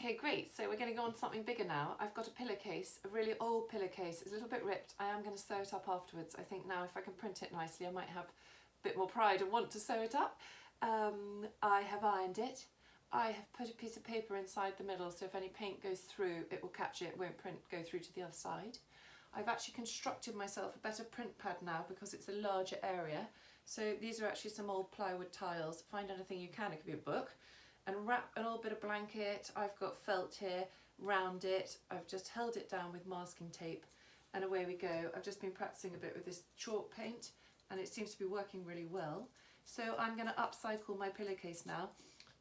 Okay, great. So we're going to go on to something bigger now. I've got a pillowcase, a really old pillowcase. It's a little bit ripped. I am going to sew it up afterwards. I think now if I can print it nicely, I might have a bit more pride and want to sew it up. I have ironed it. I have put a piece of paper inside the middle, so if any paint goes through, it will catch it, it won't go through to the other side. I've actually constructed myself a better print pad now because it's a larger area. So these are actually some old plywood tiles. Find anything you can, it could be a book. And wrap an old bit of blanket. I've got felt here, round it. I've just held it down with masking tape and away we go. I've just been practicing a bit with this chalk paint and it seems to be working really well. So I'm going to upcycle my pillowcase now.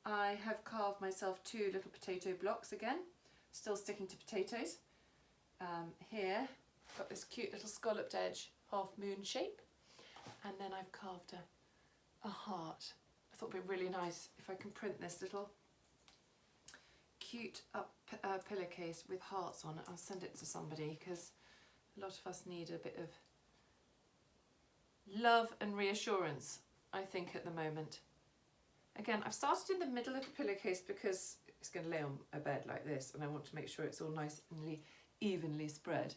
I have carved myself 2 little potato blocks again, still sticking to potatoes. Here, got this cute little scalloped edge, half moon shape. And then I've carved a heart. I thought it'd be really nice if I can print this little cute pillowcase with hearts on it. I'll send it to somebody because a lot of us need a bit of love and reassurance, I think, at the moment. Again, I've started in the middle of the pillowcase because it's going to lay on a bed like this and I want to make sure it's all nice and evenly spread.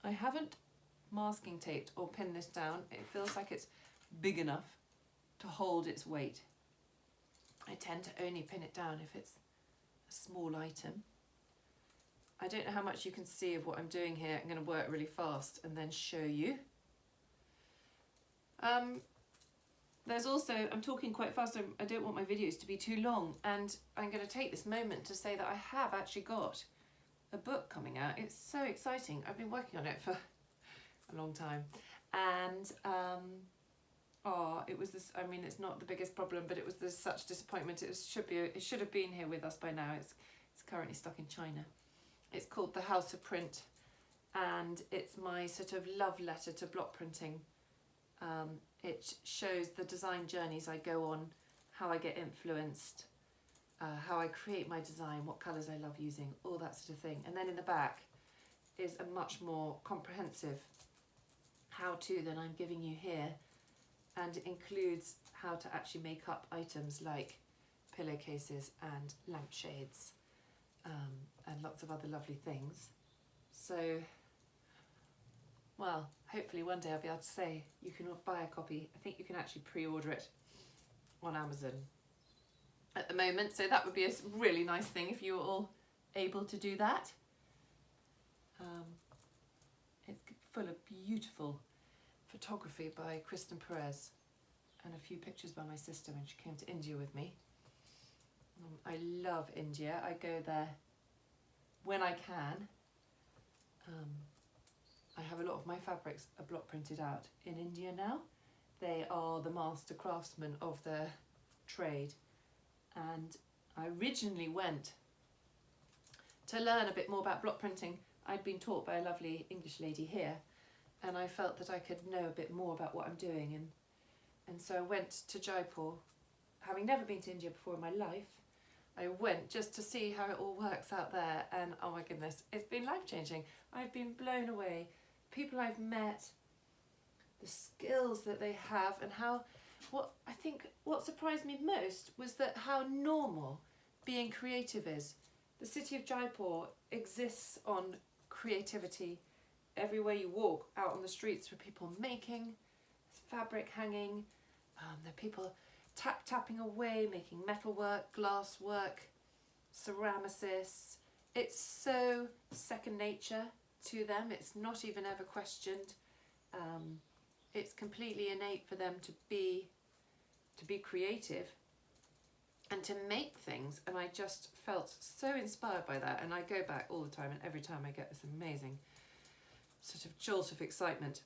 I haven't masking taped or pinned this down. It feels like it's big enough to hold its weight. I tend to only pin it down if it's a small item. I don't know how much you can see of what I'm doing here. I'm going to work really fast and then show you. There's also, I'm talking quite fast, I don't want my videos to be too long, and I'm going to take this moment to say that I have actually got a book coming out. It's so exciting. I've been working on it for a long time, and it was this, I mean, it's not the biggest problem, but it was such disappointment. It should have been here with us by now. It's currently stuck in China. It's called The House of Print, and it's my sort of love letter to block printing. It shows the design journeys I go on, how I get influenced, how I create my design, what colours I love using, all that sort of thing. And then in the back is a much more comprehensive how-to than I'm giving you here, and it includes how to actually make up items like pillowcases and lampshades, and lots of other lovely things. So, well, hopefully one day I'll be able to say you can buy a copy. I think you can actually pre-order it on Amazon at the moment, so that would be a really nice thing if you were all able to do that. It's full of beautiful photography by Kristen Perez and a few pictures by my sister when she came to India with me. I love India. I go there when I can. I have a lot of my fabrics are block printed out in India now. They are the master craftsmen of their trade, and I originally went to learn a bit more about block printing. I'd been taught by a lovely English lady here, and I felt that I could know a bit more about what I'm doing, and so I went to Jaipur. Having never been to India before in my life, I went just to see how it all works out there, and oh my goodness, it's been life-changing. I've been blown away. People I've met, the skills that they have, and what surprised me most was that how normal being creative is. The city of Jaipur exists on creativity. Everywhere you walk out on the streets are people making, fabric hanging, there are people tapping away, making metalwork, glass work, ceramicists. It's so second nature to them. It's not even ever questioned. It's completely innate for them to be creative and to make things, and I just felt so inspired by that, and I go back all the time, and every time I get this amazing sort of jolt of excitement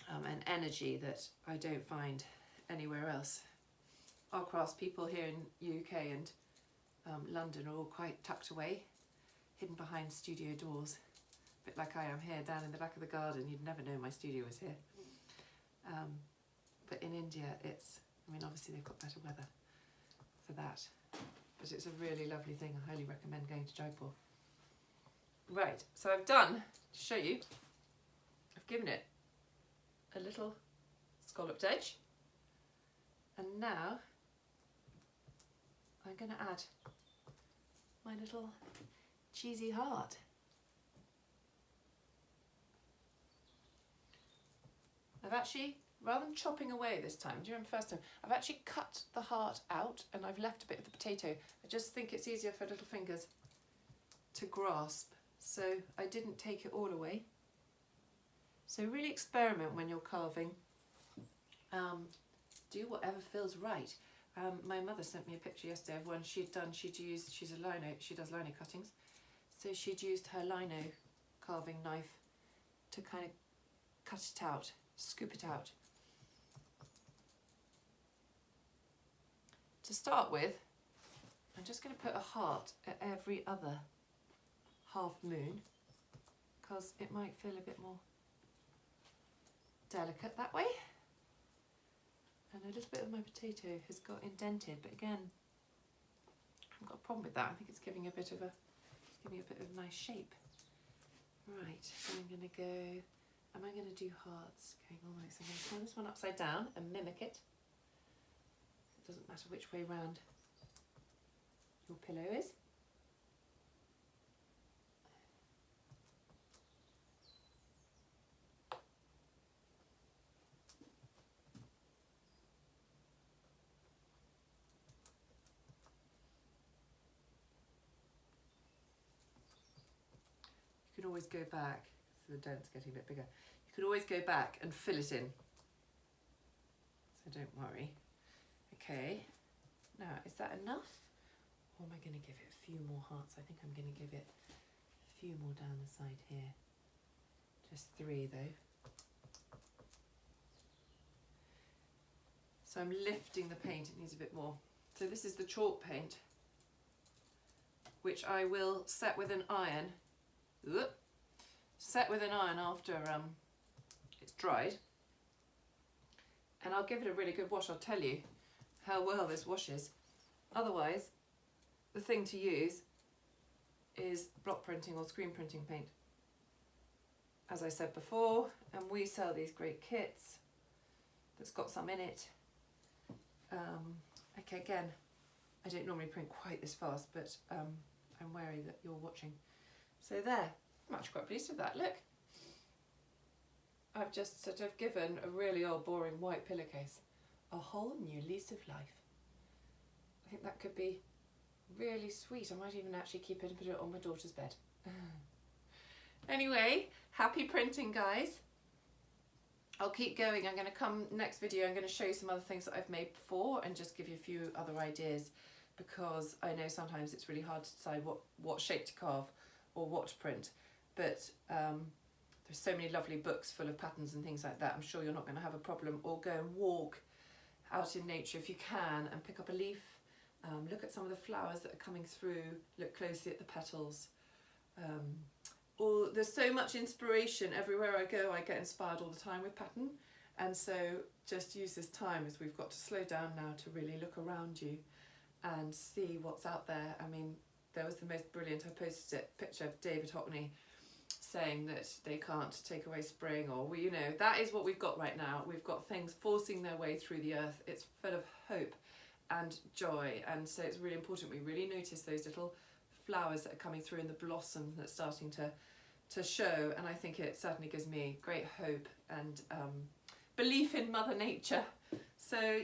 and energy that I don't find anywhere else. Our craftspeople here in UK and London are all quite tucked away, hidden behind studio doors. A bit like I am here down in the back of the garden. You'd never know my studio was here. But in India, obviously they've got better weather for that. But it's a really lovely thing. I highly recommend going to Jaipur. Right, so I've done, to show you, I've given it a little scalloped edge. And now I'm going to add little cheesy heart. I've actually, rather than chopping away this time, do you remember first time, I've actually cut the heart out and I've left a bit of the potato. I just think it's easier for little fingers to grasp, so I didn't take it all away. So really experiment when you're carving. Do whatever feels right. My mother sent me a picture yesterday of one she'd done. She does lino cuttings, so she'd used her lino carving knife to kind of cut it out, scoop it out. To start with, I'm just going to put a heart at every other half moon because it might feel a bit more delicate that way. And a little bit of my potato has got indented, but again, I haven't got a problem with that. I think it's giving a bit of a nice shape. Right, I'm going to go. Am I going to do hearts? Going almost. I'm going to turn this one upside down and mimic it. It doesn't matter which way round your pillow is. You can always go back, so the dent's getting a bit bigger. You can always go back and fill it in, so don't worry. Okay, now is that enough? Or am I going to give it a few more hearts? I think I'm going to give it a few more down the side here. Just 3 though. So I'm lifting the paint, it needs a bit more. So this is the chalk paint, which I will set with an iron. Set with an iron after it's dried, and I'll give it a really good wash. I'll tell you how well this washes. Otherwise, the thing to use is block printing or screen printing paint, as I said before, and we sell these great kits that's got some in it. Okay, again, I don't normally print quite this fast, but I'm wary that you're watching. So there, I'm actually quite pleased with that, look. I've just sort of given a really old boring white pillowcase a whole new lease of life. I think that could be really sweet. I might even actually keep it and put it on my daughter's bed. Anyway, happy printing, guys. I'll keep going. I'm going to come next video, I'm going to show you some other things that I've made before and just give you a few other ideas, because I know sometimes it's really hard to decide what shape to carve or what to print, but there's so many lovely books full of patterns and things like that. I'm sure you're not going to have a problem. Or go and walk out in nature if you can and pick up a leaf, look at some of the flowers that are coming through, look closely at the petals. Or there's so much inspiration everywhere I go. I get inspired all the time with pattern, and so just use this time, as we've got to slow down now, to really look around you and see what's out there. I mean, there was the most brilliant, I posted a picture of David Hockney saying that they can't take away spring, or you know, that is what we've got right now. We've got things forcing their way through the earth. It's full of hope and joy, and so it's really important we really notice those little flowers that are coming through and the blossom that's starting to show, and I think it certainly gives me great hope and belief in Mother Nature. So